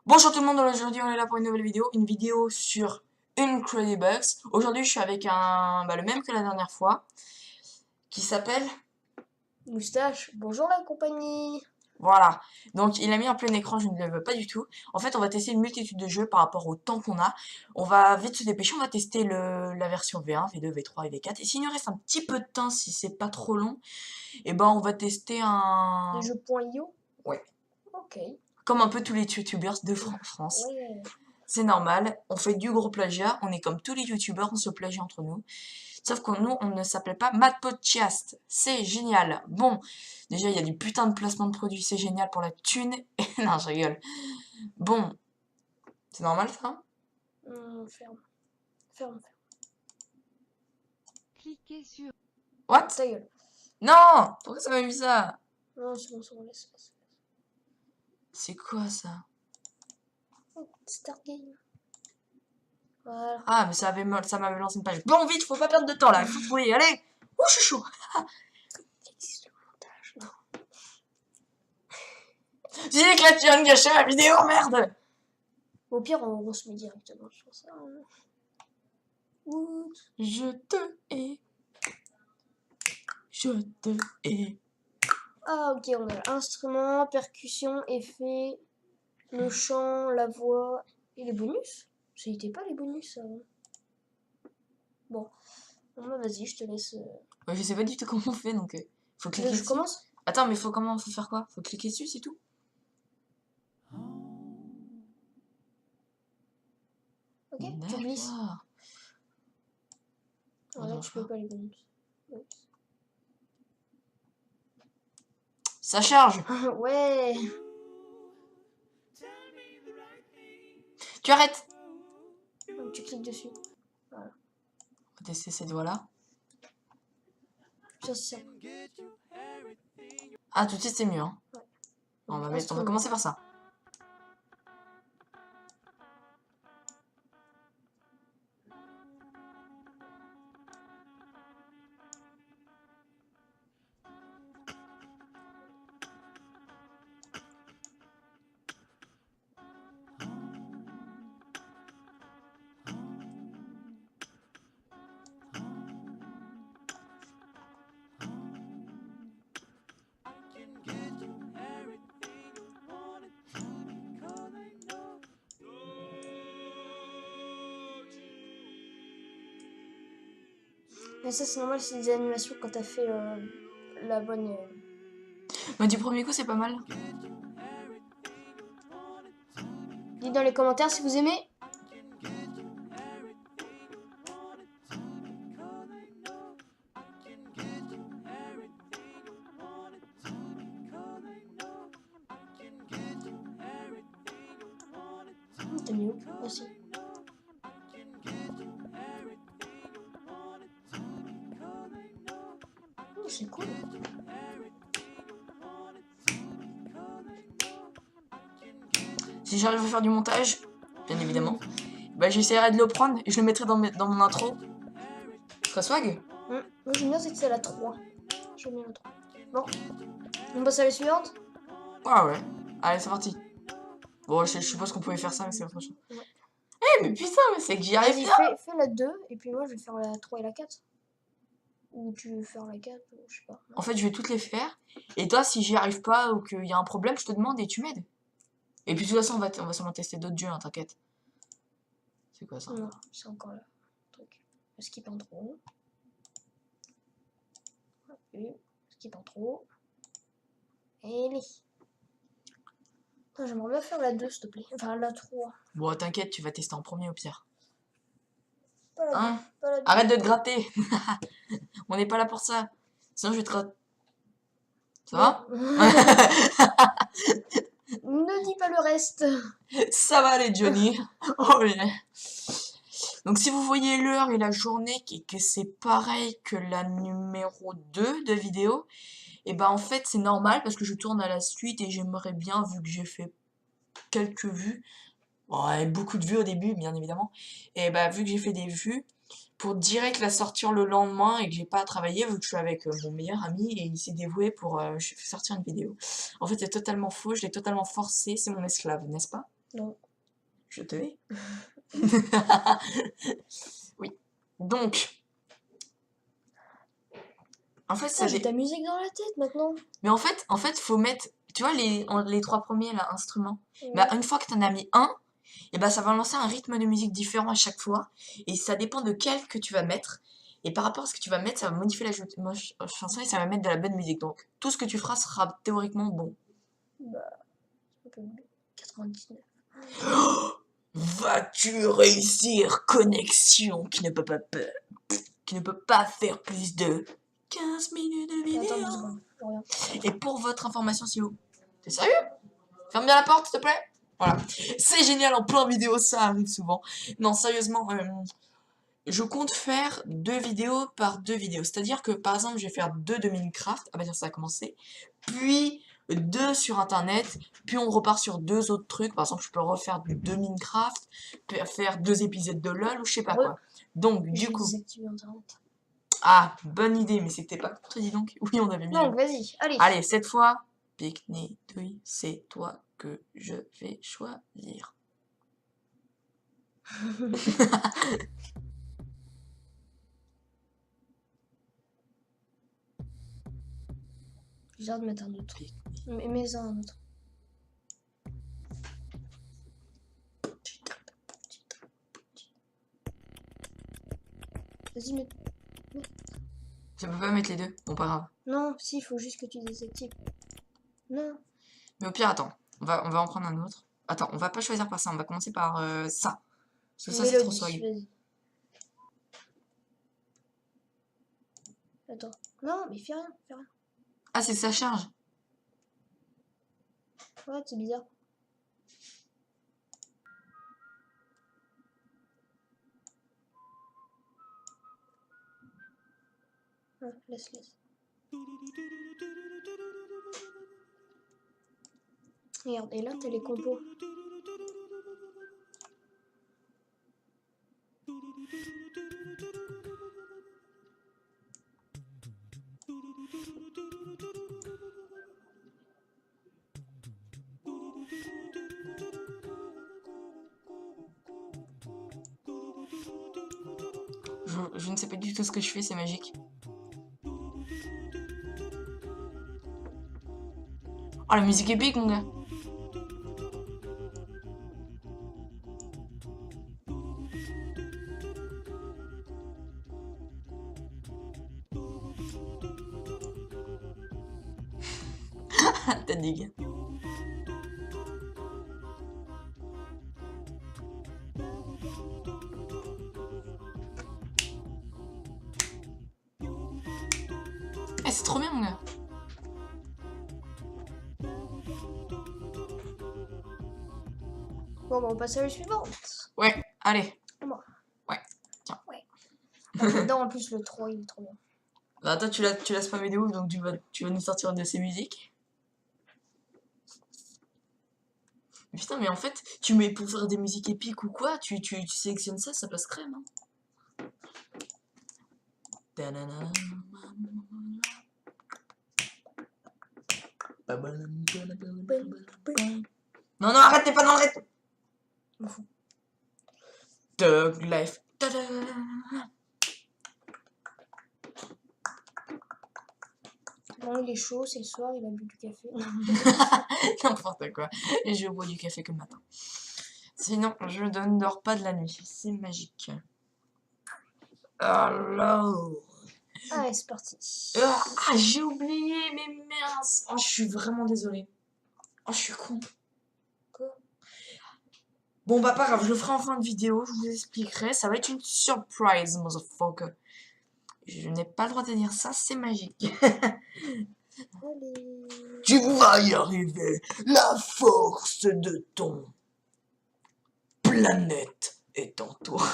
Bonjour tout le monde, aujourd'hui on est là pour une vidéo sur Incredibugs. Aujourd'hui je suis avec le même que la dernière fois, qui s'appelle... Moustache, bonjour la compagnie. Voilà, donc il a mis en plein écran, je ne le veux pas du tout. En fait on va tester une multitude de jeux par rapport au temps qu'on a. On va vite se dépêcher, on va tester la version V1, V2, V3 et V4. Et s'il nous reste un petit peu de temps, si c'est pas trop long, et ben on va tester Les jeux.io. Ouais. Ok. Comme un peu tous les youtubeurs de France. Ouais. C'est normal, on fait du gros plagiat, on est comme tous les youtubeurs, on se plagie entre nous. Sauf que nous, on ne s'appelait pas Matpodcast. C'est génial. Bon, déjà, il y a du putain de placement de produits, c'est génial pour la thune. Non, je rigole. Bon, c'est normal ça? Ferme. Ferme. Cliquez sur... What? Ta gueule. Non! Pourquoi ça m'a mis ça? Non, c'est bon, laisse. C'est quoi ça? Start game. Voilà. Ah, mais ça m'avait lancé une page. Bon, vite, faut pas perdre de temps là, il faut trouver, allez! Ouh, je suis chaud! Il existe le montage, non. J'ai dit que là, tu viens de gâcher ma vidéo, merde! Au pire, on se met directement sur ça. Ouh. Je te hais. Je te hais. Ah, ok, on a instrument, percussion, effet, le chant, la voix et les bonus. Ça n'était pas les bonus avant. Bon, vas-y, je te laisse. Ouais, je sais pas du tout comment on fait, donc faut cliquer Je dessus. commence. Attends, mais faut faire quoi? Faut cliquer dessus, c'est tout? Ok, tu glisses. D'accord. Voilà, Attends, tu peux pas les bonus. Ouais. Ça charge! Ouais. Tu arrêtes! Donc, tu cliques dessus. Voilà. On va tester cette voie-là. Ça, c'est ça. Ah, tout de suite, c'est mieux, hein. Ouais. On va Instrument. commencer par ça. Mais ça, c'est normal, c'est des animations quand t'as fait la bonne. Mais du premier coup, c'est pas mal. Dites dans les commentaires si vous aimez. T'as mis où aussi. C'est cool. Si j'arrive à faire du montage, bien évidemment, bah j'essaierai de le prendre et je le mettrai dans mon intro. Très swag. Moi, j'aime bien, c'est que c'est la 3. J'aime bien la 3. Bon. On passe à la suivante. Ah ouais. Allez, c'est parti. Bon, je suppose qu'on pouvait faire ça, mais c'est la prochaine. Ouais. Eh, mais putain, mais c'est que j'y arrive Vas-y, bien. fais la 2, et puis moi, je vais faire la 3 et la 4. Ou tu veux faire la 4, je sais pas. En fait, je vais toutes les faire. Et toi, si j'y arrive pas ou qu'il y a un problème, je te demande et tu m'aides. Et puis de toute façon, on va sûrement tester d'autres jeux, hein, t'inquiète. C'est quoi ça? Non, c'est encore là. Truc. Skip intro. Et skip intro. Et les. J'aimerais bien faire la 2, s'il te plaît. Enfin, la 3. Bon, t'inquiète, tu vas tester en premier au pire. Pas la 2. Hein? Pas la 2. Arrête de te gratter. On n'est pas là pour ça. Sinon, je vais te... Ça va? Ne dis pas le reste. Ça va aller, Johnny. Oh yeah. Donc, si vous voyez l'heure et la journée et que c'est pareil que la numéro 2 de vidéo, et ben en fait, c'est normal parce que je tourne à la suite et j'aimerais bien, vu que j'ai fait quelques vues, ouais, beaucoup de vues au début, bien évidemment, et bah vu que j'ai fait des vues, pour direct la sortir le lendemain et que j'ai pas à travailler, vu que je suis avec mon meilleur ami et il s'est dévoué pour sortir une vidéo. En fait, c'est totalement faux, je l'ai totalement forcé, c'est mon esclave, n'est-ce pas? Non. Je te hais. Oui. Donc, en fait, Putain, j'ai ta musique dans la tête maintenant. Mais en fait, faut mettre, tu vois, les trois premiers là, instruments. Ouais. Bah, une fois que t'en as mis un, et bah, ça va lancer un rythme de musique différent à chaque fois. Et ça dépend de quel que tu vas mettre. Et par rapport à ce que tu vas mettre, ça va modifier la chanson et ça va mettre de la bonne musique. Donc, tout ce que tu feras sera théoriquement bon. Bah, un peu mieux. 99. Vas-tu réussir, connexion qui ne peut pas faire plus de 15 minutes de Attends 2 vidéo. secondes. Je reviens. Et pour votre information, c'est où? T'es sérieux? Ferme bien la porte, s'il te plaît. Voilà. C'est génial, en plein vidéo, ça arrive souvent. Non, sérieusement, je compte faire 2 vidéos par 2 vidéos. C'est-à-dire que, par exemple, je vais faire 2 de Minecraft. Ah bah, ça a commencé. Puis 2 sur Internet. Puis on repart sur 2 autres trucs. Par exemple, je peux refaire 2 Minecraft. Faire 2 épisodes de LoL ou je sais pas quoi. Donc, du J'ai coup... désactivé Internet. Ah, bonne idée, mais c'était pas contre, dis donc. Oui, on avait mis... Donc, vas-y, allez. Allez, cette fois, pique-nique, c'est toi que je vais choisir. J'ai hâte de mettre un autre. Mais mets-en un autre. Vas-y, mets. Je peux pas mettre les deux. Bon, pas grave. Non, si, il faut juste que tu désactives. Non. Mais au pire, attends. On va en prendre un autre. Attends, on va pas choisir par ça. On va commencer par ça. Parce que ça, c'est trop Mélodie, swag. vas-y. Attends. Non, mais fais rien, fais rien. Ah, c'est que ça charge. Ouais, c'est bizarre. Ouais, laisse. Regarde, et là, t'as les compos. Je ne sais pas du tout ce que je fais, c'est magique. Oh, la musique épique, mon gars. T'as digue. Eh, c'est trop bien, mon gars. Bon, bah, on passe à la suivante. Ouais, allez. Moi. Ouais, tiens. Ouais. Ah, j'adore en plus le 3, il est trop bien. Bah, toi, tu l'as spammé de ouf, donc tu vas nous sortir de ces musiques. Putain, mais en fait, tu mets pour faire des musiques épiques ou quoi, tu sélectionnes ça, ça passe crème. Hein. Ta-da-da. Non, non, arrête, t'es pas dans le rythme. Dog Life. Ta-da. Bon, il est chaud, c'est le soir, il a bu du café. N'importe quoi. Et je bois du café que le matin. Sinon, je ne dors pas de la nuit. C'est magique. Alors. Allez, c'est parti. Ah, j'ai oublié, mais mince. Oh, je suis vraiment désolée. Oh, je suis con. Quoi? Bon, bah, pas grave, je le ferai en fin de vidéo. Je vous expliquerai. Ça va être une surprise, motherfucker. Je n'ai pas le droit de dire ça, c'est magique. Allez. Tu vas y arriver. La force de ton planète est en toi.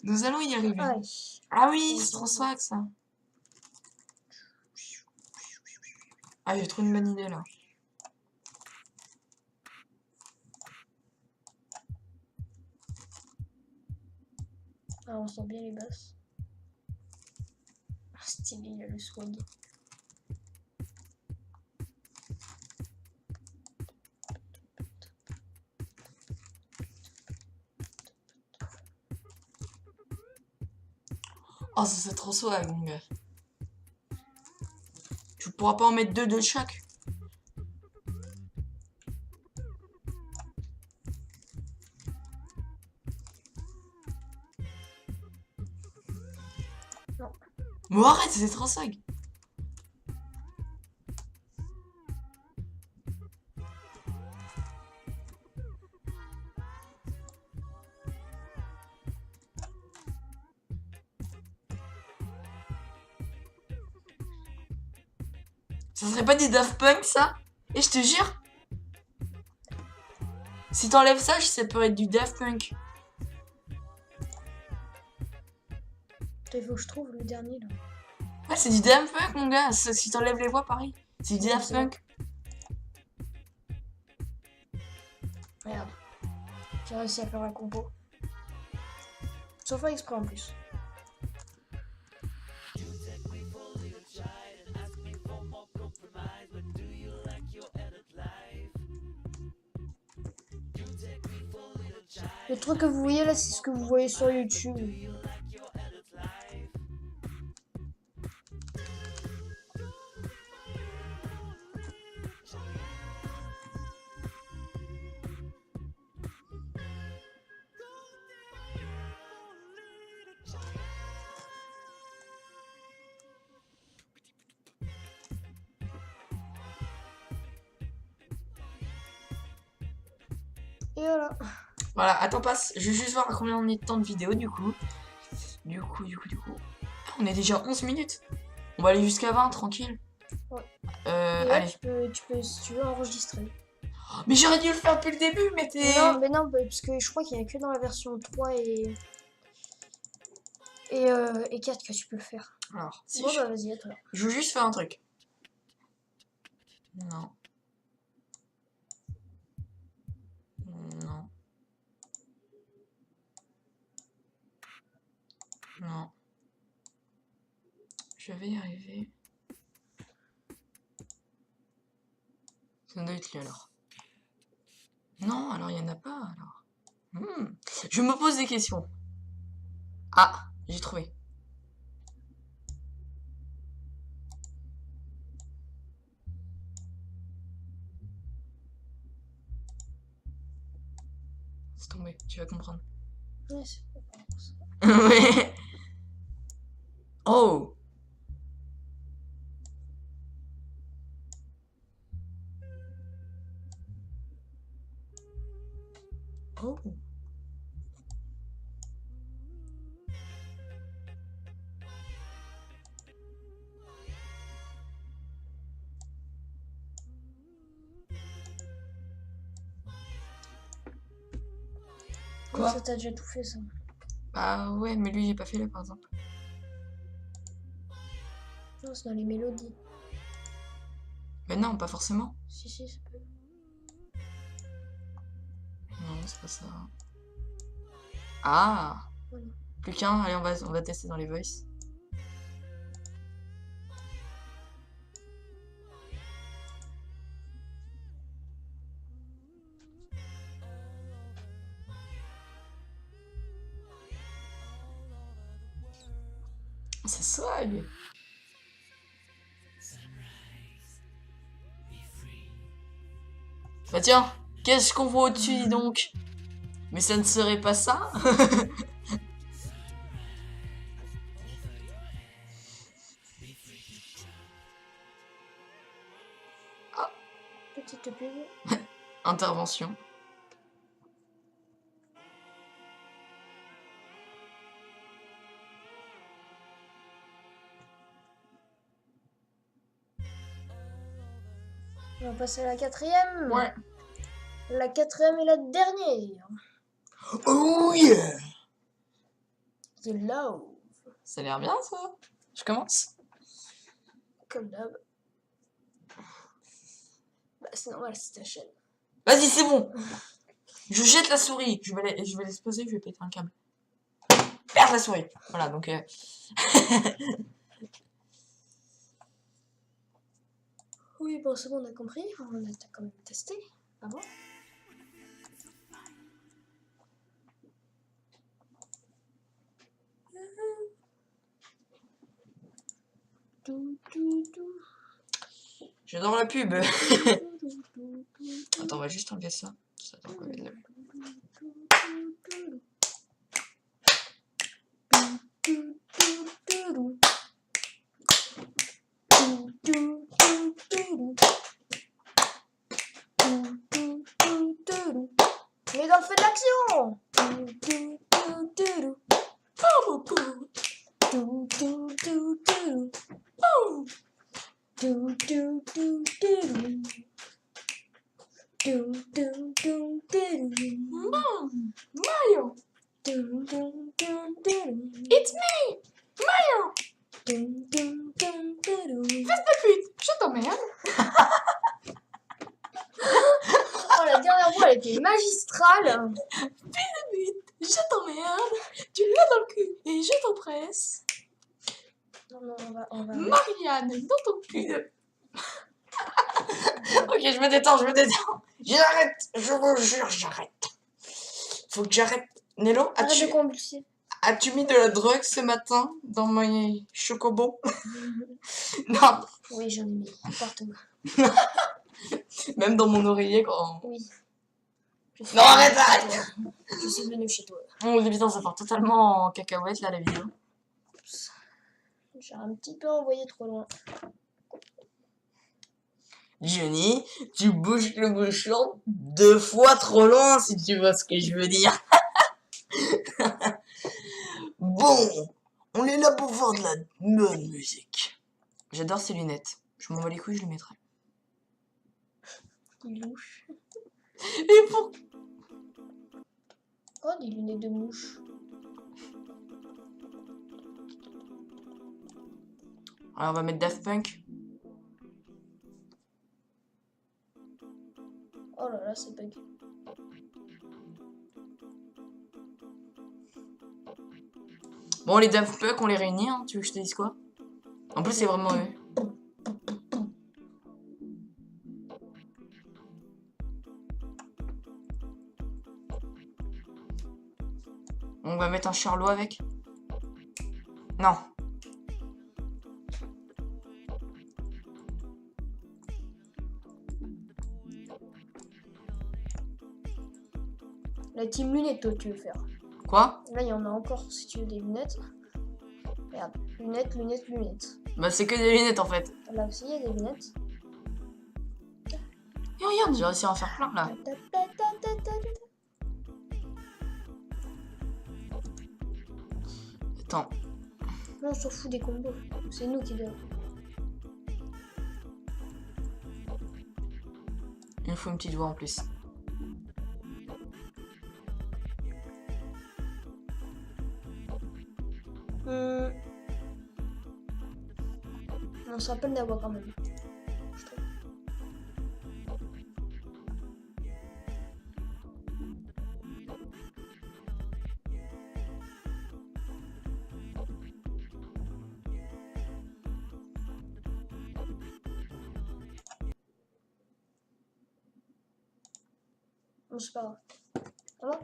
Nous allons y arriver. Allez. Ah oui, c'est trop swag ça. Ah, j'ai trouvé une bonne idée là. Ah, on sent bien les basses. Stylé, il a le swag. Oh, ça c'est trop swag, mon gars. Tu pourras pas en mettre deux de chaque. Non. Mais arrête, c'est trop swag. Ça serait pas du Daft Punk, ça? Et je te jure, si t'enlèves ça, ça peut être du Daft Punk. Il faut que je trouve le dernier là. Ouais, c'est du Daft Punk, mon gars. Si t'enlèves les voix, pareil. C'est du Ouais, Daft c'est Punk. Regarde. J'ai réussi à faire la compo. Sans faire exprès en plus. Le truc que vous voyez là, c'est ce que vous voyez sur YouTube. Et voilà. Voilà, attends, passe. Je vais juste voir à combien on est de temps de vidéo, du coup. On est déjà 11 minutes. On va aller jusqu'à 20, tranquille. Ouais. Et là, Allez. tu peux, si tu veux, enregistrer. Mais j'aurais dû le faire depuis le début, mais t'es... Mais non, parce que je crois qu'il n'y a que dans la version 3 et 4 que tu peux le faire. Alors, si Bon, bah vas-y, à toi. je veux juste faire un truc. Non. Non. Non. Je vais y arriver. Ça doit être lui alors. Non, alors il n'y en a pas alors. Je me pose des questions. Ah, j'ai trouvé. C'est tombé, tu vas comprendre. Ouais, c'est pas pour ça. Ouais. Oh. Oh. Quoi? Ça t'a déjà tout fait, ça. Bah ouais, mais lui j'ai pas fait là par exemple. Non, c'est dans les mélodies. Mais non, pas forcément. Si, ça peut. Non, c'est pas ça. Ah. Voilà. Plus qu'un, allez on va tester dans les voice. C'est swag. Bah tiens, qu'est-ce qu'on voit au-dessus, dis donc? Mais ça ne serait pas ça? Petite pub. Intervention. On va passer à la quatrième. Ouais. La quatrième et la dernière. Oh yeah! The Love. Ça a l'air bien ça. Je commence? Comme d'hab. Bah, c'est normal, c'est ta chaîne. Vas-y, c'est bon. Je jette la souris. Je vais l'exploser, je vais péter un câble. Perdre la souris. Voilà, donc... Oui, bon, c'est bon, on a compris. On a quand même testé. Ah bon? J'adore la pub. Attends, on va juste enlever ça. Attends, on va mettre la- Mais dans le feu de l'action. Mario! It's me! Mario! Fais ta pute! Je t'emmerde! Oh, la dernière voix, elle était magistrale. Je t'emmerde! Tu l'as dans le cul et je t'empresse! Non, non, on va. Marianne, dans ton cul! Ok, je me détends, je me détends! J'arrête! Je vous jure, j'arrête! Faut que j'arrête. Nello, Arrête de convulser. as-tu mis de la drogue ce matin dans mes chocobos? Non, Oui, j'en ai mis partout. même dans mon oreiller quand... Oui. Non, arrête, arrête! Je suis venue chez toi. Oh putain, ça part totalement en cacahuète là la vidéo. J'ai un petit peu envoyé trop loin. Johnny, tu bouges le bouchon 2 fois trop loin si tu vois ce que je veux dire. Bon, on est là pour voir de la bonne musique. J'adore ces lunettes. Je m'en bats les couilles, je les mettrai. Il louche. Et pour... Oh, des lunettes de mouche. Alors on va mettre Daft Punk. Oh là là, c'est bug. Bon, les Daft Punk, on les réunit, hein. Tu veux que je te dise quoi? En plus, c'est vraiment eux. On va mettre un charlot avec. Non. La team lunettes, toi, tu veux faire. Quoi? Là, il y en a encore, si tu veux, des lunettes. Regarde, lunettes, lunettes, lunettes. Bah, c'est que des lunettes en fait. Là aussi, il y a des lunettes. Et regarde, j'ai réussi à en faire plein là. Attends. Non, on s'en fout des combos. C'est nous qui devons. Il me faut une petite voix en plus. On se rappelle d'avoir quand même. Je trouve. Bon, c'est pas grave. Ça va?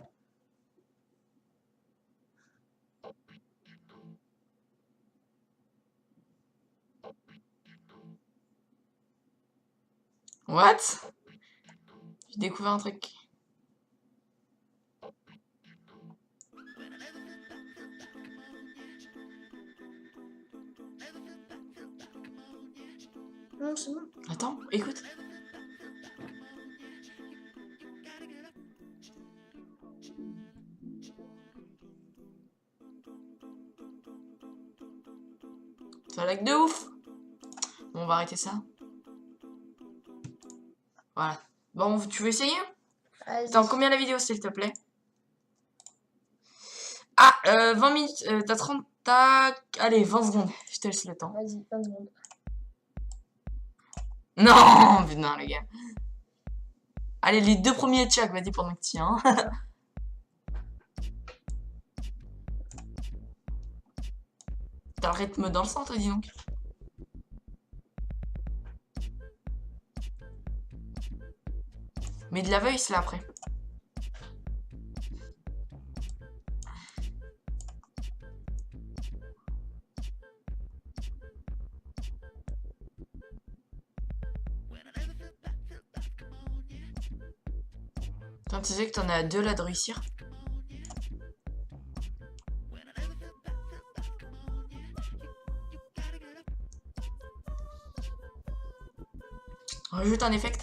What? J'ai découvert un truc. Non, c'est bon. Attends, écoute. Ça lag de ouf. Bon, on va arrêter ça. Voilà. Bon, tu veux essayer? Vas-y. Attends, combien la vidéo, s'il te plaît? Ah, 20 minutes. T'as 30... Allez, 20 secondes. Je te laisse le temps. Vas-y, 20 secondes. Non, putain, les gars. Allez, les 2 premiers tchak, vas-y, pendant que tu tiens. T'as le rythme dans le sang, toi, dis donc. Mais de la voice, là, après. Quand tu sais que t'en as deux là de réussir. Rajoute un effect.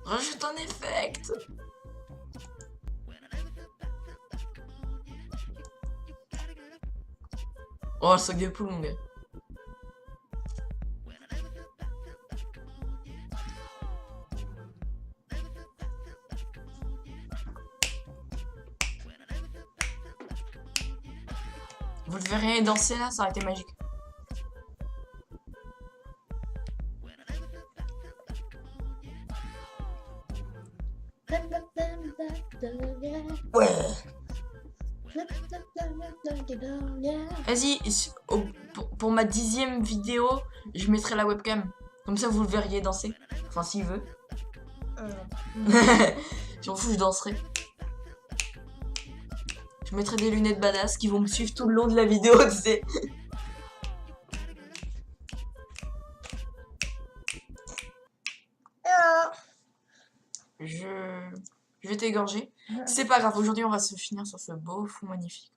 Rajoute un effect. Oh, le sac de poule, mon gars. Vous le verrez danser là, ça aurait été magique. Ouais. Vas-y, pour ma 10e vidéo, je mettrai la webcam. Comme ça, vous le verriez danser. Enfin, s'il veut. Je m'en fous, je danserai. Je mettrai des lunettes badass qui vont me suivre tout le long de la vidéo, tu sais. Je vais t'égorger. C'est pas grave, aujourd'hui on va se finir sur ce beau fond magnifique.